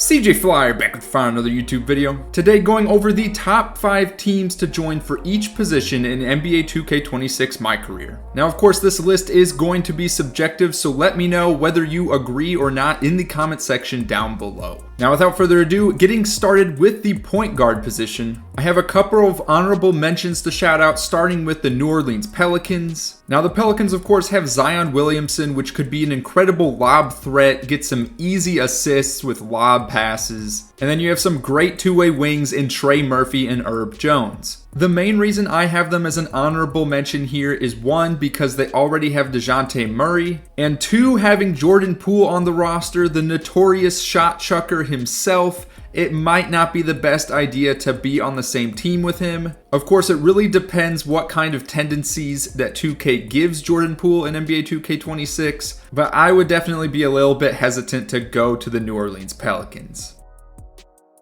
CJ Flyer back with another YouTube video. Today going over the top 5 teams to join for each position in NBA 2K26 MyCareer. Now of course this list is going to be subjective, so let me know whether you agree or not in the comment section down below. Now without further ado, getting started with the point guard position, I have a couple of honorable mentions to shout out, starting with the New Orleans Pelicans. Now the Pelicans of course have Zion Williamson, which could be an incredible lob threat, get some easy assists with lob passes, and then you have some great two-way wings in Trey Murphy and Herb Jones. The main reason I have them as an honorable mention here is 1, because they already have DeJounte Murray, and 2, having Jordan Poole on the roster, the notorious shot chucker himself. It might not be the best idea to be on the same team with him. Of course, it really depends what kind of tendencies that 2K gives Jordan Poole in NBA 2K26, but I would definitely be a little bit hesitant to go to the New Orleans Pelicans.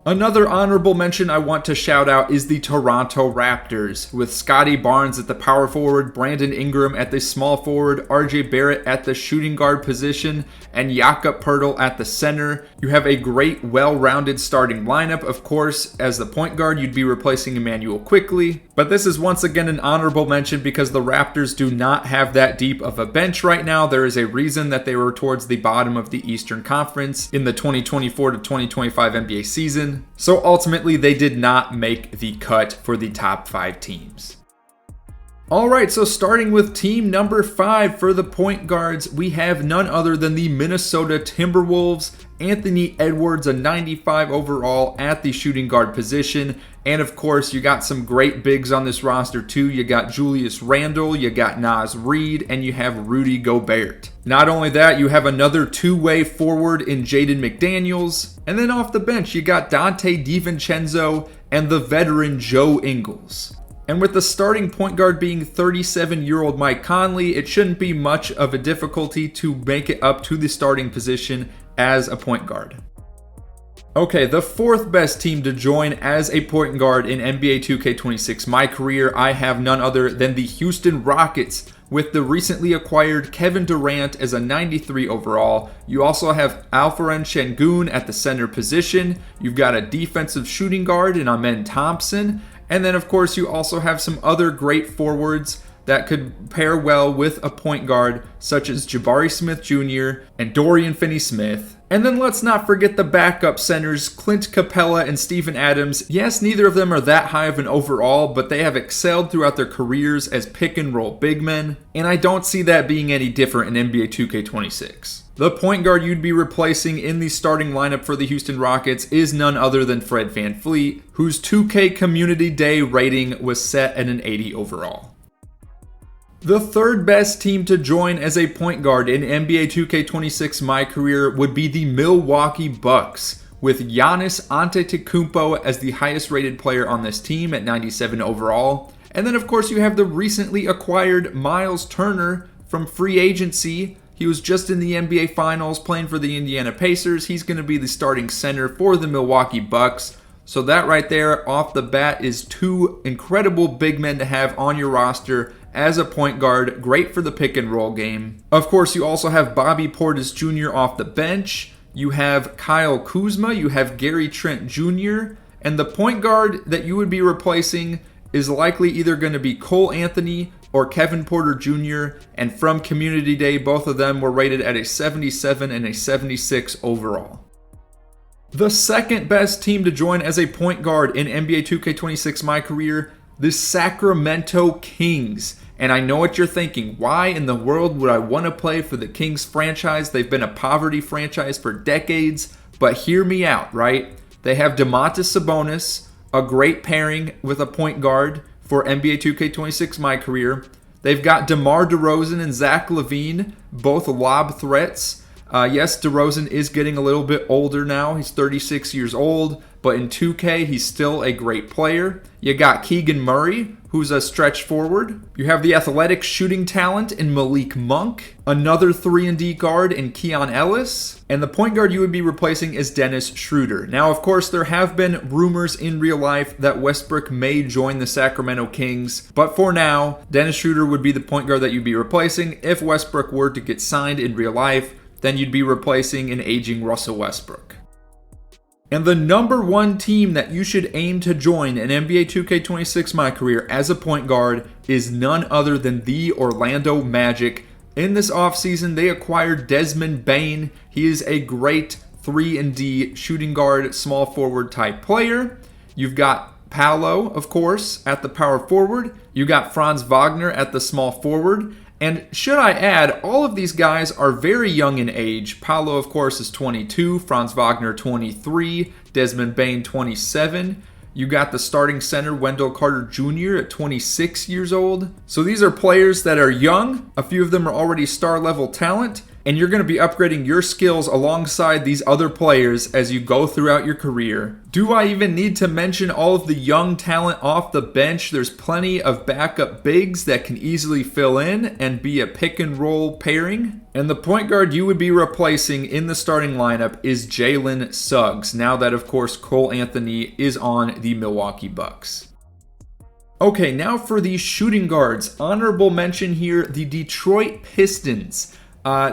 Another honorable mention I want to shout out is the Toronto Raptors, with Scotty Barnes at the power forward, Brandon Ingram at the small forward, RJ Barrett at the shooting guard position, and Jakob Poeltl at the center. You have a great, well-rounded starting lineup. Of course, as the point guard, you'd be replacing Emmanuel Quickley, but this is once again an honorable mention because the Raptors do not have that deep of a bench right now. There is a reason that they were towards the bottom of the Eastern Conference in the 2024 to 2025 NBA season. So ultimately, they did not make the cut for the top 5 teams. Alright, so starting with team number 5 for the point guards, we have none other than the Minnesota Timberwolves. Anthony Edwards, a 95 overall at the shooting guard position. And of course, you got some great bigs on this roster too. You got Julius Randle, you got Naz Reid, and you have Rudy Gobert. Not only that, you have another two-way forward in Jaden McDaniels. And then off the bench, you got Dante DiVincenzo and the veteran Joe Ingles. And with the starting point guard being 37-year-old Mike Conley, it shouldn't be much of a difficulty to make it up to the starting position as a point guard. Okay, the 4th best team to join as a point guard in NBA 2K26 MyCareer, I have none other than the Houston Rockets, with the recently acquired Kevin Durant as a 93 overall. You also have Alperen Şengün at the center position. You've got a defensive shooting guard in Amen Thompson. And then, of course, you also have some other great forwards that could pair well with a point guard, such as Jabari Smith Jr. and Dorian Finney-Smith. And then let's not forget the backup centers, Clint Capella and Steven Adams. Yes, neither of them are that high of an overall, but they have excelled throughout their careers as pick-and-roll big men, and I don't see that being any different in NBA 2K26. The point guard you'd be replacing in the starting lineup for the Houston Rockets is none other than Fred VanVleet, whose 2K Community Day rating was set at an 80 overall. The 3rd best team to join as a point guard in NBA 2K26 MyCareer would be the Milwaukee Bucks, with Giannis Antetokounmpo as the highest rated player on this team at 97 overall. And then of course you have the recently acquired Miles Turner from free agency. He was just in the NBA Finals playing for the Indiana Pacers. He's going to be the starting center for the Milwaukee Bucks. So that right there off the bat is 2 incredible big men to have on your roster as a point guard. Great for the pick and roll game. Of course, you also have Bobby Portis Jr. off the bench. You have Kyle Kuzma. You have Gary Trent Jr. And the point guard that you would be replacing is likely either going to be Cole Anthony or Kevin Porter Jr. And from Community Day, both of them were rated at a 77 and a 76 overall. The 2nd best team to join as a point guard in NBA 2K26 MyCareer, the Sacramento Kings. And I know what you're thinking, why in the world would I want to play for the Kings franchise? They've been a poverty franchise for decades, but hear me out, right? They have Domantas Sabonis, a great pairing with a point guard for NBA 2K26 MyCareer. They've got DeMar DeRozan and Zach LaVine, both lob threats. Yes, DeRozan is getting a little bit older now. He's 36 years old, but in 2K, he's still a great player. You got Keegan Murray, who's a stretch forward. You have the athletic shooting talent in Malik Monk, another 3-and-D guard in Keon Ellis, and the point guard you would be replacing is Dennis Schroeder. Now, of course, there have been rumors in real life that Westbrook may join the Sacramento Kings, but for now, Dennis Schroeder would be the point guard that you'd be replacing. If Westbrook were to get signed in real life, then you'd be replacing an aging Russell Westbrook. And the number one team that you should aim to join in NBA 2K26 MyCareer as a point guard is none other than the Orlando Magic. In this offseason, they acquired Desmond Bane. He is a great 3-and-D shooting guard, small forward type player. You've got Paolo, of course, at the power forward. You got Franz Wagner at the small forward. And should I add, all of these guys are very young in age. Paolo, of course, is 22, Franz Wagner 23, Desmond Bane 27. You got the starting center, Wendell Carter Jr. at 26 years old. So these are players that are young. A few of them are already star level talent. And you're going to be upgrading your skills alongside these other players as you go throughout your career. Do I even need to mention all of the young talent off the bench? There's plenty of backup bigs that can easily fill in and be a pick and roll pairing. And the point guard you would be replacing in the starting lineup is Jalen Suggs, now that, of course, Cole Anthony is on the Milwaukee Bucks. Okay, now for the shooting guards. Honorable mention here, the Detroit Pistons.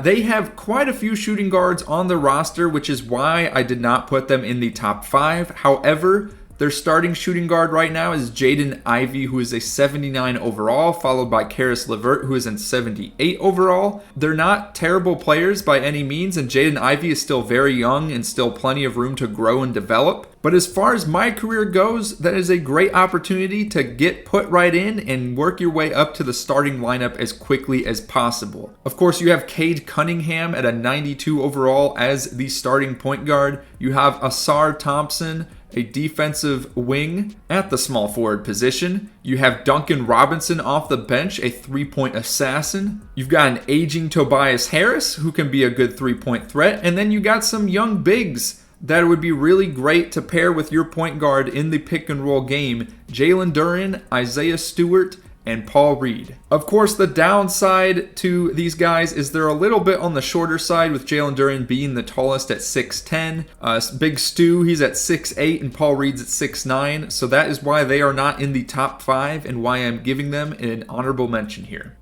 They have quite a few shooting guards on the roster, which is why I did not put them in the top 5. However, their starting shooting guard right now is Jaden Ivey, who is a 79 overall, followed by Karis LeVert, who is in 78 overall. They're not terrible players by any means, and Jaden Ivey is still very young and still plenty of room to grow and develop. But as far as my career goes, that is a great opportunity to get put right in and work your way up to the starting lineup as quickly as possible. Of course, you have Cade Cunningham at a 92 overall as the starting point guard. You have Asar Thompson, a defensive wing at the small forward position. You have Duncan Robinson off the bench, a three-point assassin. You've got an aging Tobias Harris, who can be a good three-point threat. And then you got some young bigs that would be really great to pair with your point guard in the pick and roll game. Jalen Duren, Isaiah Stewart, and Paul Reed. Of course, the downside to these guys is they're a little bit on the shorter side, with Jalen Duren being the tallest at 6'10". Big Stu, he's at 6'8", and Paul Reed's at 6'9". So that is why they are not in the top 5 and why I'm giving them an honorable mention here.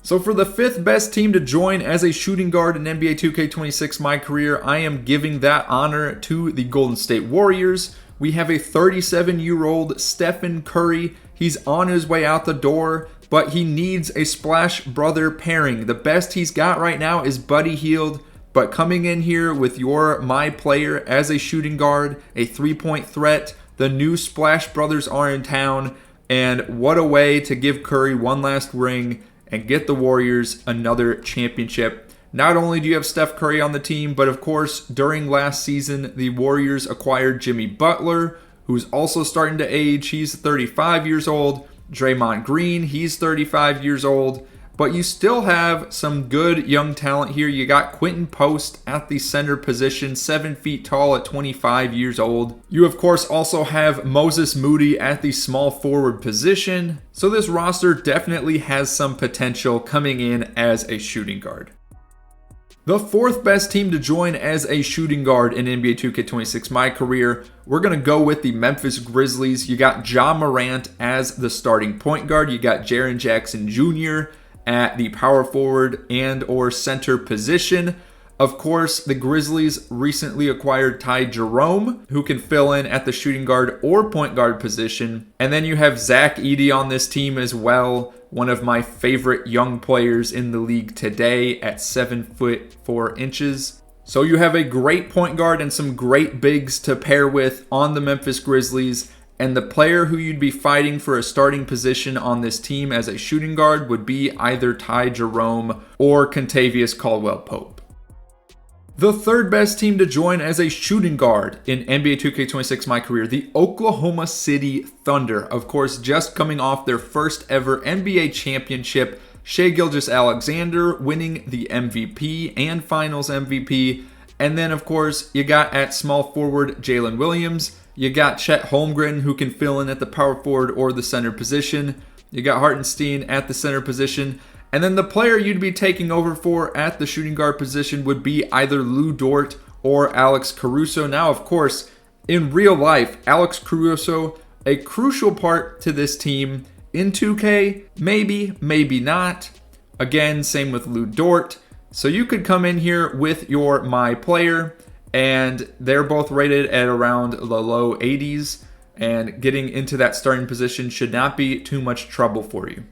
So for the 5th best team to join as a shooting guard in NBA 2K26 MyCareer, I am giving that honor to the Golden State Warriors. We have a 37-year-old Stephen Curry. He's on his way out the door, but he needs a Splash Brother pairing. The best he's got right now is Buddy Hield, but coming in here with my player as a shooting guard, a three-point threat, the new Splash Brothers are in town, and what a way to give Curry one last ring and get the Warriors another championship. Not only do you have Steph Curry on the team, but of course, during last season, the Warriors acquired Jimmy Butler, who's also starting to age. He's 35 years old. Draymond Green, he's 35 years old. But you still have some good young talent here. You got Quentin Post at the center position, 7 feet tall at 25 years old. You, of course, also have Moses Moody at the small forward position. So this roster definitely has some potential coming in as a shooting guard. The 4th best team to join as a shooting guard in NBA 2K26 MyCareer, we're going to go with the Memphis Grizzlies. You got Ja Morant as the starting point guard. You got Jaren Jackson Jr. at the power forward and or center position. Of course, the Grizzlies recently acquired Ty Jerome, who can fill in at the shooting guard or point guard position. And then you have Zach Edey on this team as well, one of my favorite young players in the league today at 7'4". So you have a great point guard and some great bigs to pair with on the Memphis Grizzlies. And the player who you'd be fighting for a starting position on this team as a shooting guard would be either Ty Jerome or Kentavious Caldwell-Pope. The 3rd best team to join as a shooting guard in NBA 2K26 MyCareer, the Oklahoma City Thunder. Of course, just coming off their first ever NBA championship, Shai Gilgeous-Alexander winning the MVP and Finals MVP. And then, of course, you got at small forward Jalen Williams. You got Chet Holmgren, who can fill in at the power forward or the center position. You got Hartenstein at the center position. And then the player you'd be taking over for at the shooting guard position would be either Lou Dort or Alex Caruso. Now, of course, in real life, Alex Caruso, a crucial part to this team. In 2K, maybe, maybe not. Again, same with Lou Dort. So you could come in here with your my player and they're both rated at around the low 80s, and getting into that starting position should not be too much trouble for you.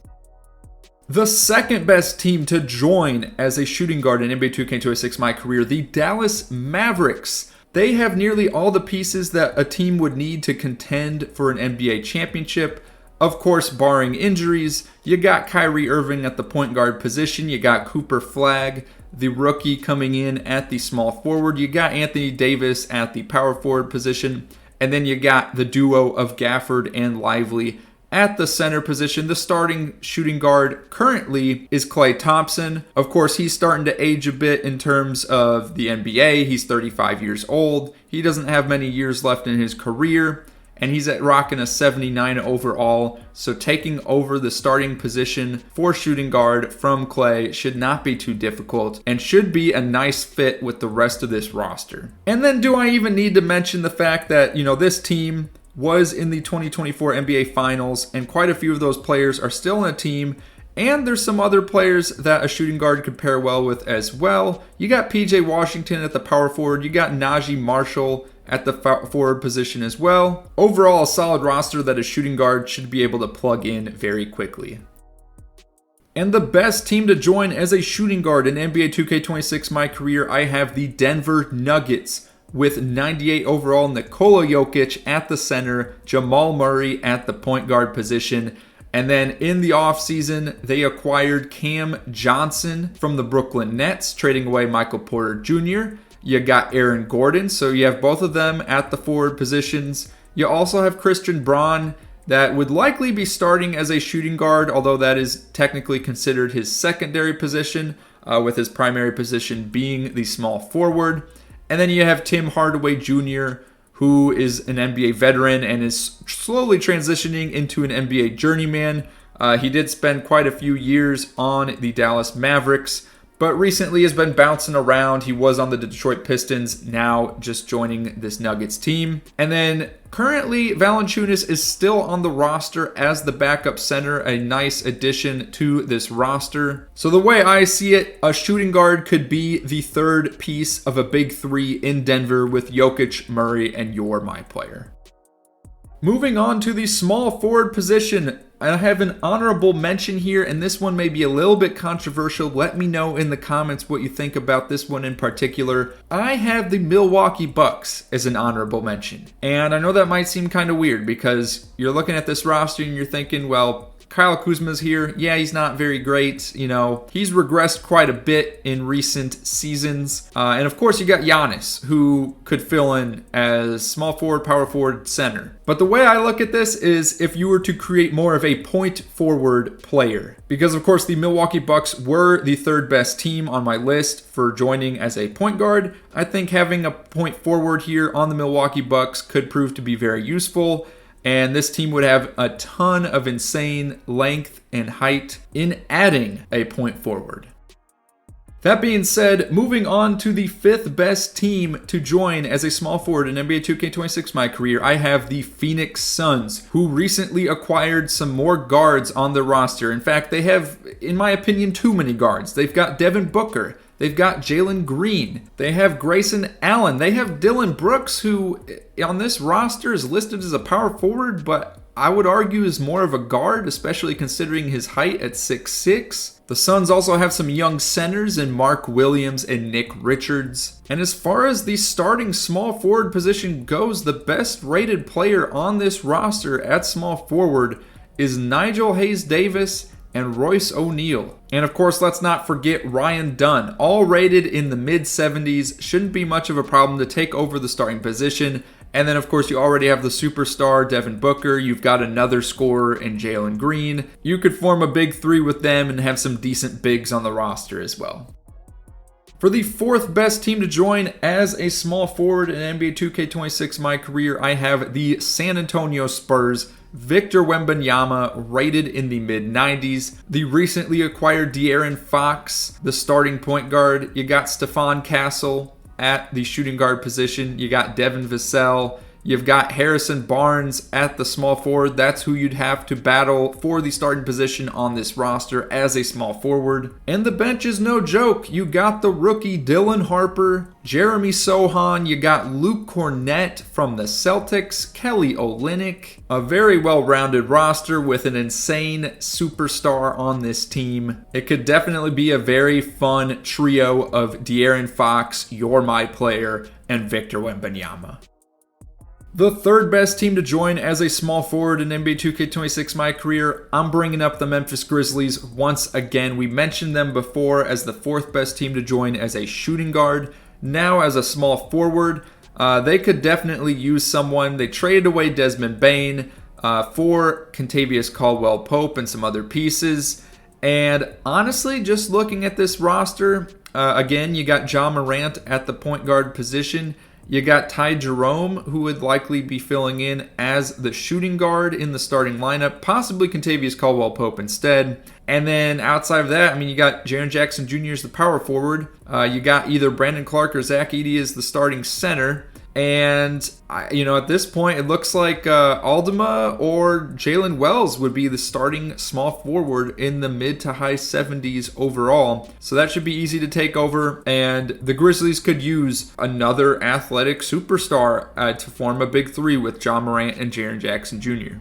The second best team to join as a shooting guard in NBA 2K26 MyCareer, the Dallas Mavericks. They have nearly all the pieces that a team would need to contend for an NBA championship. Of course, barring injuries, you got Kyrie Irving at the point guard position. You got Cooper Flagg, the rookie, coming in at the small forward. You got Anthony Davis at the power forward position. And then you got the duo of Gafford and Lively at the center position. The starting shooting guard currently is Klay Thompson. Of course, he's starting to age a bit in terms of the NBA. He's 35 years old. He doesn't have many years left in his career, and he's at rocking a 79 overall. So taking over the starting position for shooting guard from Klay should not be too difficult and should be a nice fit with the rest of this roster. And then do I even need to mention the fact that, this team was in the 2024 NBA Finals, and quite a few of those players are still on the team, and there's some other players that a shooting guard could pair well with as well. You got PJ Washington at the power forward, you got Najee Marshall at the forward position as well. Overall, a solid roster that a shooting guard should be able to plug in very quickly. And the best team to join as a shooting guard in NBA 2K26 MyCareer, I have the Denver Nuggets with 98 overall, Nikola Jokic at the center, Jamal Murray at the point guard position. And then in the offseason, they acquired Cam Johnson from the Brooklyn Nets, trading away Michael Porter Jr. You got Aaron Gordon, so you have both of them at the forward positions. You also have Christian Braun that would likely be starting as a shooting guard, although that is technically considered his secondary position, with his primary position being the small forward. And then you have Tim Hardaway Jr., who is an NBA veteran and is slowly transitioning into an NBA journeyman. He did spend quite a few years on the Dallas Mavericks, but recently has been bouncing around. He was on the Detroit Pistons, now just joining this Nuggets team. And then currently, Valanciunas is still on the roster as the backup center, a nice addition to this roster. So the way I see it, a shooting guard could be the third piece of a big three in Denver with Jokic, Murray, and you're my player. Moving on to the small forward position, I have an honorable mention here, and this one may be a little bit controversial. Let me know in the comments what you think about this one in particular. I have the Milwaukee Bucks as an honorable mention. And I know that might seem kind of weird because you're looking at this roster and you're thinking, well, Kyle Kuzma's here. Yeah, he's not very great. He's regressed quite a bit in recent seasons. And of course, you got Giannis, who could fill in as small forward, power forward, center. But the way I look at this is if you were to create more of a point forward player. Because of course, the Milwaukee Bucks were the third best team on my list for joining as a point guard. I think having a point forward here on the Milwaukee Bucks could prove to be very useful. And this team would have a ton of insane length and height in adding a point forward. That being said, moving on to the fifth best team to join as a small forward in NBA 2K26 MyCareer, I have the Phoenix Suns, who recently acquired some more guards on their roster. In fact, they have, in my opinion, too many guards. They've got Devin Booker. They've got Jalen Green. They have Grayson Allen. They have Dylan Brooks, who on this roster is listed as a power forward, but I would argue is more of a guard, especially considering his height at 6'6". The Suns also have some young centers in Mark Williams and Nick Richards. And as far as the starting small forward position goes, the best rated player on this roster at small forward is Nigel Hayes-Davis and Royce O'Neal. And of course, let's not forget Ryan Dunn, all rated in the mid-70s. Shouldn't be much of a problem to take over the starting position. And then, of course, you already have the superstar Devin Booker. You've got another scorer in Jalen Green. You could form a big three with them and have some decent bigs on the roster as well. For the fourth best team to join as a small forward in NBA 2K26 MyCareer, I have the San Antonio Spurs. Victor Wembanyama, rated in the mid-90s. The recently acquired De'Aaron Fox, the starting point guard. You got Stephon Castle at the shooting guard position. You got Devin Vassell. You've got Harrison Barnes at the small forward. That's who you'd have to battle for the starting position on this roster as a small forward. And the bench is no joke. You got the rookie Dylan Harper, Jeremy Sohan, you got Luke Cornett from the Celtics, Kelly Olynyk. A very well-rounded roster with an insane superstar on this team. It could definitely be a very fun trio of De'Aaron Fox, You're My Player, and Victor Wembanyama. The third best team to join as a small forward in NBA 2K26 MyCareer, I'm bringing up the Memphis Grizzlies once again. We mentioned them before as the fourth best team to join as a shooting guard. Now as a small forward, they could definitely use someone. They traded away Desmond Bane for Kentavious Caldwell-Pope and some other pieces. And honestly, just looking at this roster, again, you got Ja Morant at the point guard position. You got Ty Jerome, who would likely be filling in as the shooting guard in the starting lineup, possibly Kentavious Caldwell-Pope instead. And then outside of that, you got Jaren Jackson Jr. as the power forward. You got either Brandon Clark or Zach Edey as the starting center. And, at this point, it looks like Aldama or Jalen Wells would be the starting small forward in the mid to high 70s overall. So that should be easy to take over. And the Grizzlies could use another athletic superstar to form a big three with Ja Morant and Jaren Jackson Jr.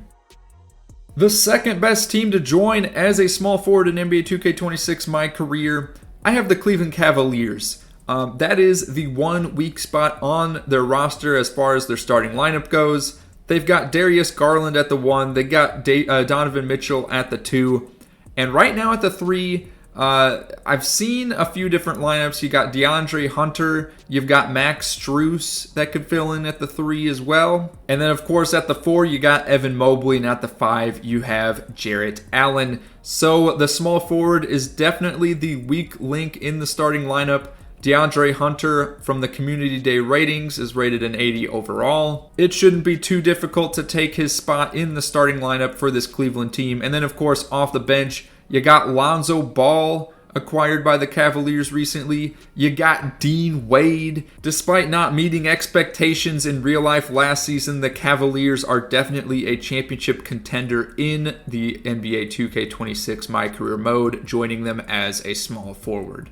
The second best team to join as a small forward in NBA 2K26 MyCareer, I have the Cleveland Cavaliers. That is the one weak spot on their roster as far as their starting lineup goes. They've got Darius Garland at the 1. They got Donovan Mitchell at the 2. And right now at the 3, I've seen a few different lineups. You got DeAndre Hunter. You've got Max Strus that could fill in at the 3 as well. And then, of course, at the 4, you got Evan Mobley. And at the 5, you have Jarrett Allen. So the small forward is definitely the weak link in the starting lineup. DeAndre Hunter from the Community Day ratings is rated an 80 overall. It shouldn't be too difficult to take his spot in the starting lineup for this Cleveland team. And then, of course, off the bench, you got Lonzo Ball, acquired by the Cavaliers recently. You got Dean Wade. Despite not meeting expectations in real life last season, the Cavaliers are definitely a championship contender in the NBA 2K26 MyCareer mode, joining them as a small forward.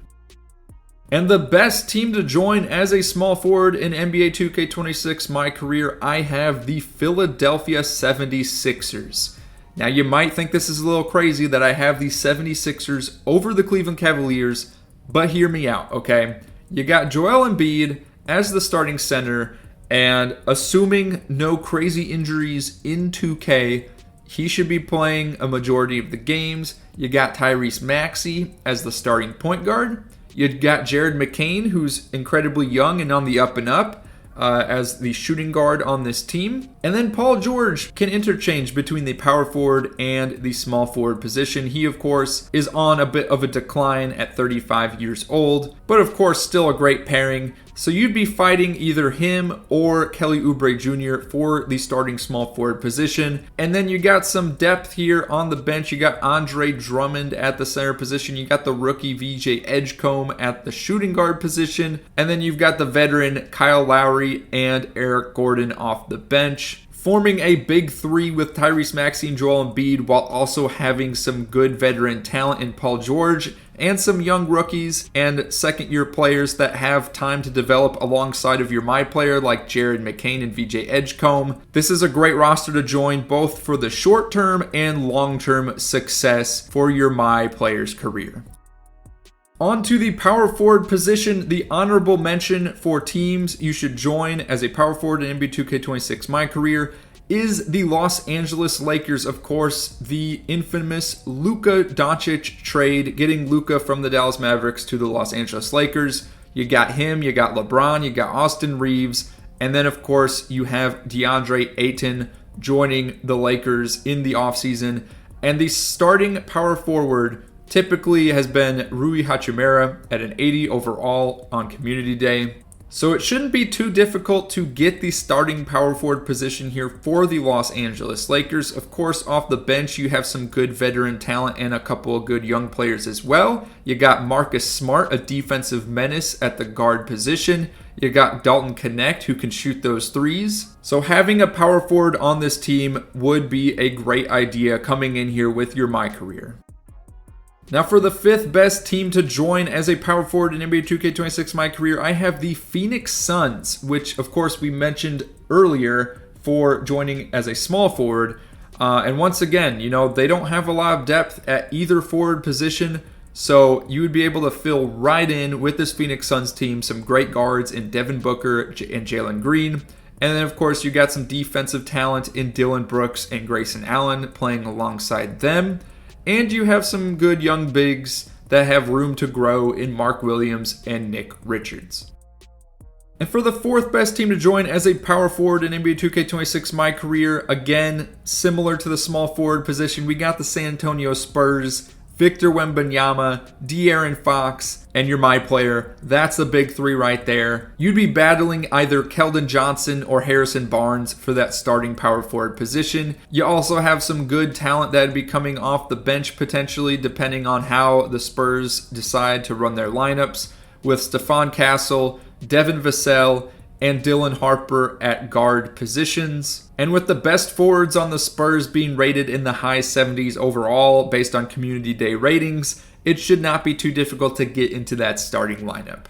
And the best team to join as a small forward in NBA 2K26 MyCareer, I have the Philadelphia 76ers. Now, you might think this is a little crazy that I have the 76ers over the Cleveland Cavaliers, but hear me out, okay? You got Joel Embiid as the starting center, and assuming no crazy injuries in 2K, he should be playing a majority of the games. You got Tyrese Maxey as the starting point guard. You've got Jared McCain, who's incredibly young and on the up and up, as the shooting guard on this team. And then Paul George can interchange between the power forward and the small forward position. He, of course, is on a bit of a decline at 35 years old, but of course still a great pairing. So you'd be fighting either him or Kelly Oubre Jr. for the starting small forward position. And then you got some depth here on the bench. You got Andre Drummond at the center position. You got the rookie VJ Edgecombe at the shooting guard position. And then you've got the veteran Kyle Lowry and Eric Gordon off the bench, forming a big three with Tyrese Maxey and Joel Embiid, while also having some good veteran talent in Paul George and some young rookies and second-year players that have time to develop alongside of your my player like Jared McCain and VJ Edgecombe. This is a great roster to join both for the short-term and long-term success for your my player's career. On to the power forward position, the honorable mention for teams you should join as a power forward in NBA 2K26 MyCareer is the Los Angeles Lakers, of course, the infamous Luka Doncic trade, getting Luka from the Dallas Mavericks to the Los Angeles Lakers. You got him, you got LeBron, you got Austin Reeves, and then, of course, you have DeAndre Ayton joining the Lakers in the offseason. And the starting power forward typically has been Rui Hachimura at an 80 overall on Community Day. So it shouldn't be too difficult to get the starting power forward position here for the Los Angeles Lakers. Of course, off the bench, you have some good veteran talent and a couple of good young players as well. You got Marcus Smart, a defensive menace at the guard position. You got Dalton Knecht, who can shoot those threes. So having a power forward on this team would be a great idea coming in here with your MyCareer. Now for the 5th best team to join as a power forward in NBA 2K26 MyCareer, I have the Phoenix Suns, which of course we mentioned earlier for joining as a small forward. And once again, they don't have a lot of depth at either forward position, so you would be able to fill right in with this Phoenix Suns team. Some great guards in Devin Booker and Jalen Green. And then of course you got some defensive talent in Dillon Brooks and Grayson Allen playing alongside them. And you have some good young bigs that have room to grow in Mark Williams and Nick Richards. And for the 4th best team to join as a power forward in NBA 2K26 MyCareer, again, similar to the small forward position, we got the San Antonio Spurs, Victor Wembanyama, De'Aaron Fox, and your MyPlayer. That's the big 3 right there. You'd be battling either Keldon Johnson or Harrison Barnes for that starting power forward position. You also have some good talent that'd be coming off the bench potentially, depending on how the Spurs decide to run their lineups, with Stephon Castle, Devin Vassell, and Dylan Harper at guard positions. And with the best forwards on the Spurs being rated in the high 70s overall based on community day ratings, it should not be too difficult to get into that starting lineup.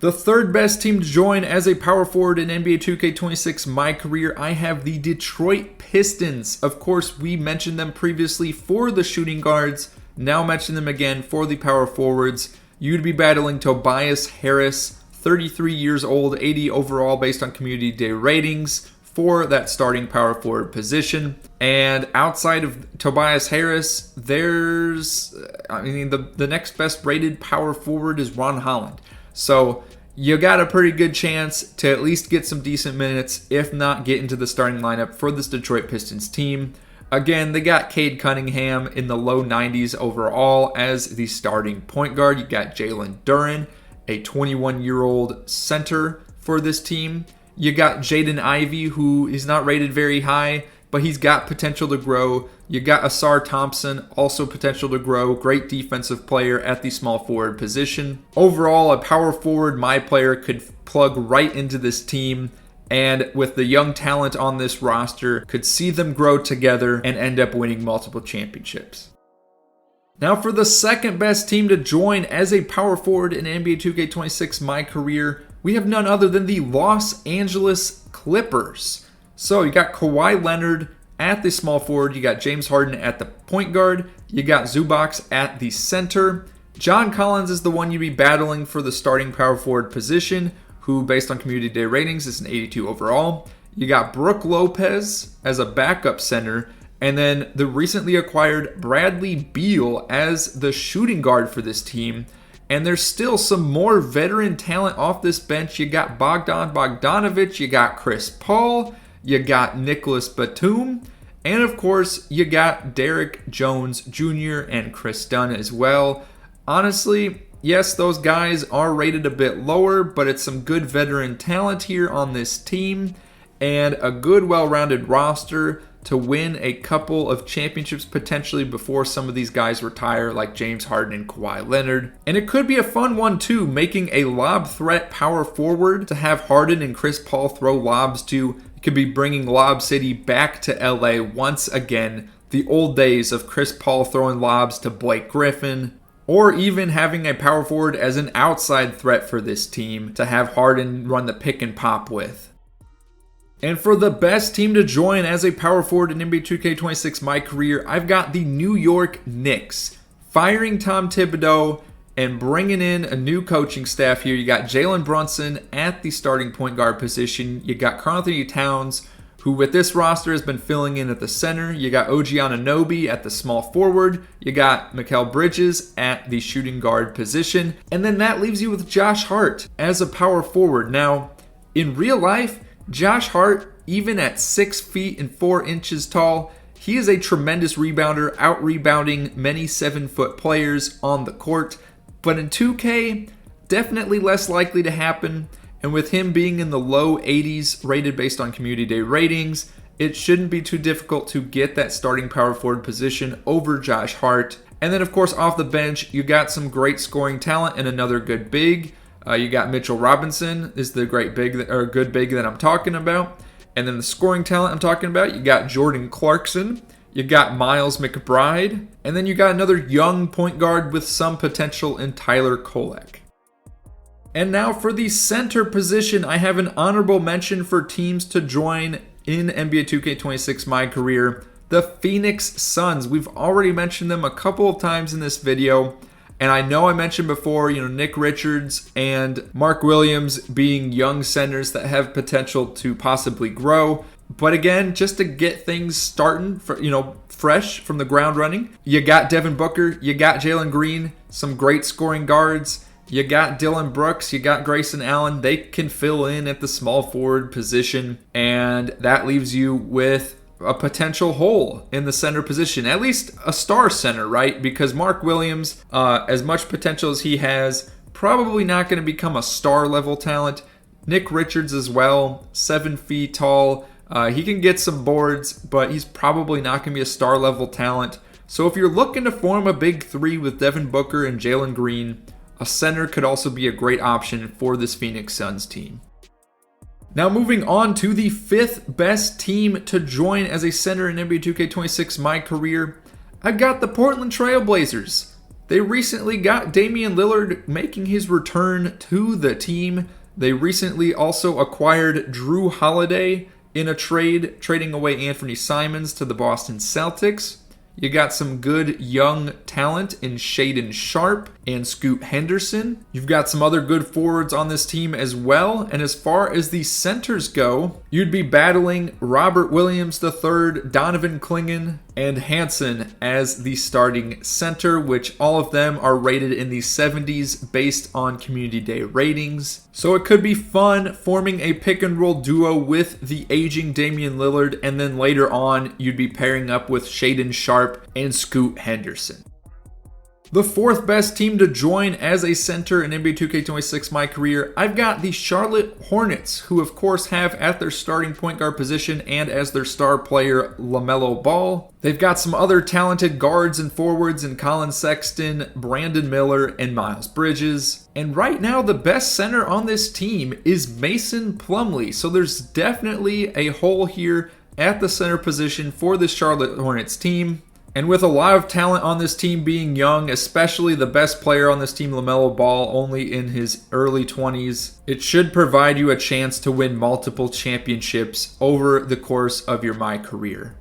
The 3rd best team to join as a power forward in NBA 2K26 MyCareer, I have the Detroit Pistons. Of course, we mentioned them previously for the shooting guards, now mention them again for the power forwards. You'd be battling Tobias Harris, 33 years old, 80 overall based on community day ratings for that starting power forward position. And outside of Tobias Harris, the next best rated power forward is Ron Holland. So you got a pretty good chance to at least get some decent minutes, if not get into the starting lineup for this Detroit Pistons team. Again, they got Cade Cunningham in the low 90s overall as the starting point guard. You got Jalen Duren, a 21-year-old center for this team. You got Jaden Ivey, who is not rated very high, but he's got potential to grow. You got Asar Thompson, also potential to grow. Great defensive player at the small forward position. Overall, a power forward MyPlayer could plug right into this team, and with the young talent on this roster, could see them grow together and end up winning multiple championships. Now for the 2nd best team to join as a power forward in NBA 2K26 MyCareer, we have none other than the Los Angeles Clippers. So you got Kawhi Leonard at the small forward, you got James Harden at the point guard, you got Zubac at the center. John Collins is the one you'd be battling for the starting power forward position, who based on community day ratings is an 82 overall. You got Brook Lopez as a backup center, and then the recently acquired Bradley Beal as the shooting guard for this team. And there's still some more veteran talent off this bench. You got Bogdan Bogdanovic, you got Chris Paul, you got Nicholas Batum, and of course, you got Derrick Jones Jr. and Chris Dunn as well. Honestly, yes, those guys are rated a bit lower, but it's some good veteran talent here on this team and a good, well-rounded roster to win a couple of championships potentially before some of these guys retire, like James Harden and Kawhi Leonard. And it could be a fun one too, making a lob threat power forward to have Harden and Chris Paul throw lobs to. It could be bringing Lob City back to LA once again, the old days of Chris Paul throwing lobs to Blake Griffin, or even having a power forward as an outside threat for this team to have Harden run the pick and pop with. And for the best team to join as a power forward in NBA 2K26 MyCareer, I've got the New York Knicks. Firing Tom Thibodeau and bringing in a new coaching staff here. You got Jalen Brunson at the starting point guard position. You got Karl-Anthony Towns, who with this roster has been filling in at the center. You got OG Anunoby at the small forward. You got Mikal Bridges at the shooting guard position. And then that leaves you with Josh Hart as a power forward. Now, in real life, Josh Hart, even at 6 feet and 4 inches tall, he is a tremendous rebounder, out-rebounding many 7-foot players on the court. But in 2K, definitely less likely to happen. And with him being in the low 80s rated based on community day ratings, it shouldn't be too difficult to get that starting power forward position over Josh Hart. And then, of course, off the bench, you got some great scoring talent and another good big. You got Mitchell Robinson is the great big or good big that I'm talking about. And then the scoring talent I'm talking about, you got Jordan Clarkson. You got Miles McBride. And then you got another young point guard with some potential in Tyler Kolek. And now for the center position, I have an honorable mention for teams to join in NBA 2K26 MyCareer. The Phoenix Suns. We've already mentioned them a couple of times in this video. And I know I mentioned before, Nick Richards and Mark Williams being young centers that have potential to possibly grow. But again, just to get things starting, fresh from the ground running, you got Devin Booker, you got Jalen Green, some great scoring guards. You got Dylan Brooks, you got Grayson Allen. They can fill in at the small forward position, and that leaves you with a potential hole in the center position, at least a star center, right? Because Mark Williams, as much potential as he has, probably not going to become a star level talent. Nick Richards as well, 7 feet tall. He can get some boards, but he's probably not going to be a star level talent. So if you're looking to form a big three with Devin Booker and Jalen Green, a center could also be a great option for this Phoenix Suns team. Now moving on to the 5th best team to join as a center in NBA 2K26 MyCareer, I've got the Portland Trail Blazers. They recently got Damian Lillard making his return to the team. They recently also acquired Drew Holiday in a trade, trading away Anthony Simons to the Boston Celtics. You got some good young talent in Shaedon Sharpe and Scoot Henderson. You've got some other good forwards on this team as well. And as far as the centers go, you'd be battling Robert Williams III, Donovan Clingan, and Hansen as the starting center, which all of them are rated in the 70s based on community day ratings. So it could be fun forming a pick and roll duo with the aging Damian Lillard, and then later on you'd be pairing up with Shaedon Sharpe and Scoot Henderson. The 4th best team to join as a center in NBA 2K26 MyCareer, I've got the Charlotte Hornets, who of course have at their starting point guard position and as their star player LaMelo Ball. They've got some other talented guards and forwards in Colin Sexton, Brandon Miller, and Miles Bridges. And right now the best center on this team is Mason Plumlee, so there's definitely a hole here at the center position for the Charlotte Hornets team. And with a lot of talent on this team being young, especially the best player on this team, LaMelo Ball, only in his early 20s, it should provide you a chance to win multiple championships over the course of your MyCareer.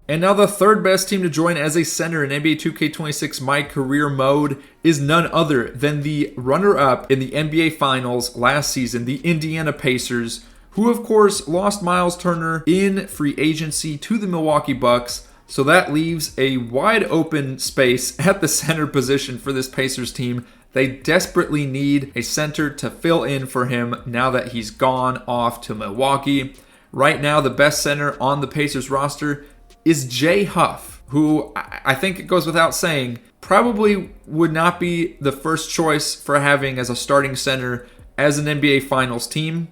And now the 3rd best team to join as a center in NBA 2K26 MyCareer mode is none other than the runner-up in the NBA Finals last season, the Indiana Pacers, who of course lost Miles Turner in free agency to the Milwaukee Bucks. So that leaves a wide open space at the center position for this Pacers team. They desperately need a center to fill in for him now that he's gone off to Milwaukee. Right now, the best center on the Pacers roster is Jay Huff, who I think it goes without saying, probably would not be the first choice for having as a starting center as an NBA Finals team.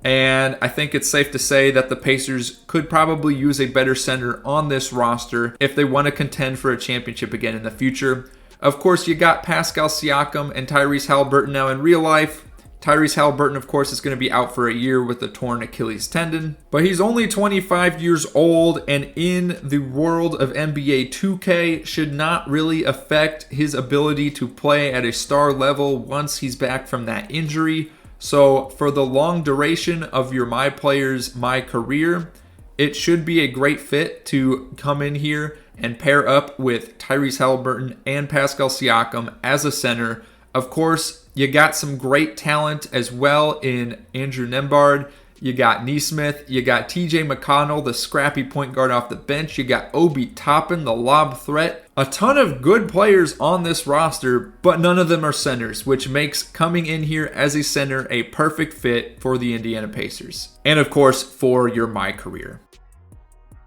And I think it's safe to say that the Pacers could probably use a better center on this roster if they want to contend for a championship again in the future. Of course, you got Pascal Siakam and Tyrese Halliburton. Now in real life, Tyrese Halliburton, of course, is going to be out for a year with a torn Achilles tendon. But he's only 25 years old, and in the world of NBA 2K, should not really affect his ability to play at a star level once he's back from that injury. So for the long duration of your MyCareer, it should be a great fit to come in here and pair up with Tyrese Halliburton and Pascal Siakam as a center. Of course, you got some great talent as well in Andrew Nembhard. You got Nesmith. You got TJ McConnell, the scrappy point guard off the bench. You got Obi Toppin, the lob threat. A ton of good players on this roster, but none of them are centers, which makes coming in here as a center a perfect fit for the Indiana Pacers. And of course, for your MyCareer.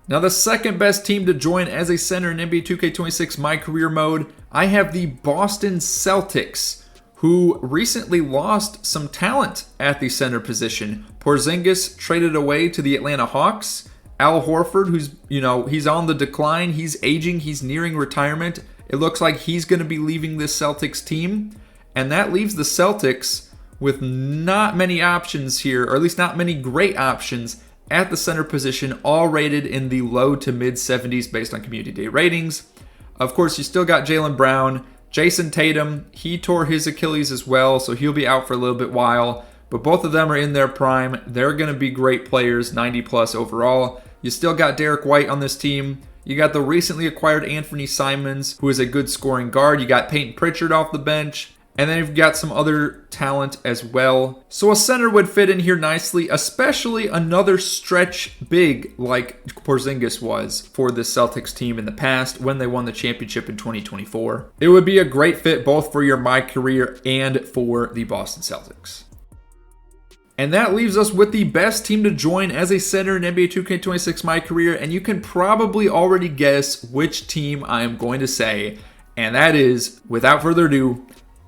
Now the 2nd best team to join as a center in NBA 2K26 MyCareer mode, I have the Boston Celtics, who recently lost some talent at the center position. Porzingis traded away to the Atlanta Hawks. Al Horford, who's, he's on the decline. He's aging. He's nearing retirement. It looks like he's going to be leaving this Celtics team. And that leaves the Celtics with not many options here, or at least not many great options at the center position, all rated in the low to mid 70s based on community day ratings. Of course, you still got Jaylen Brown. Jason Tatum, he tore his Achilles as well, so he'll be out for a little bit while. But both of them are in their prime. They're going to be great players, 90 plus overall. You still got Derek White on this team. You got the recently acquired Anthony Simons, who is a good scoring guard. You got Peyton Pritchard off the bench. And then you've got some other talent as well. So a center would fit in here nicely, especially another stretch big like Porzingis was for the Celtics team in the past when they won the championship in 2024. It would be a great fit both for your MyCareer and for the Boston Celtics. And that leaves us with the best team to join as a center in NBA 2K26 MyCareer. And you can probably already guess which team I am going to say. And that is, without further ado,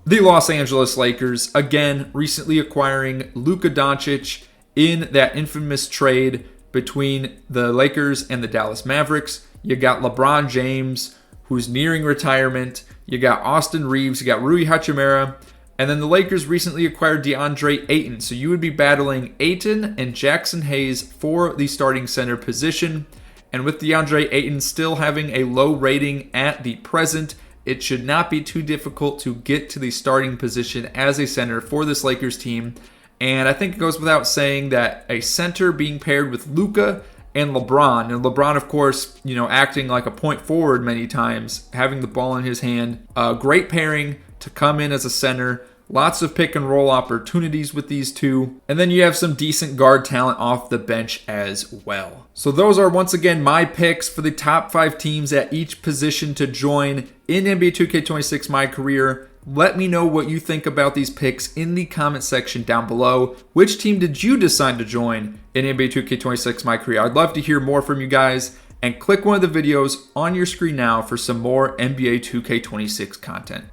the Los Angeles Lakers, again, recently acquiring Luka Doncic in that infamous trade between the Lakers and the Dallas Mavericks. You got LeBron James, who's nearing retirement. You got Austin Reeves. You got Rui Hachimura. And then the Lakers recently acquired DeAndre Ayton. So you would be battling Ayton and Jackson Hayes for the starting center position. And with DeAndre Ayton still having a low rating at the present, it should not be too difficult to get to the starting position as a center for this Lakers team. And I think it goes without saying that a center being paired with Luka and LeBron, of course, acting like a point forward many times, having the ball in his hand, a great pairing to come in as a center. Lots of pick and roll opportunities with these two. And then you have some decent guard talent off the bench as well. So those are once again my picks for the top 5 teams at each position to join in NBA 2K26 MyCareer. Let me know what you think about these picks in the comment section down below. Which team did you decide to join in NBA 2K26 MyCareer? I'd love to hear more from you guys. And click one of the videos on your screen now for some more NBA 2K26 content.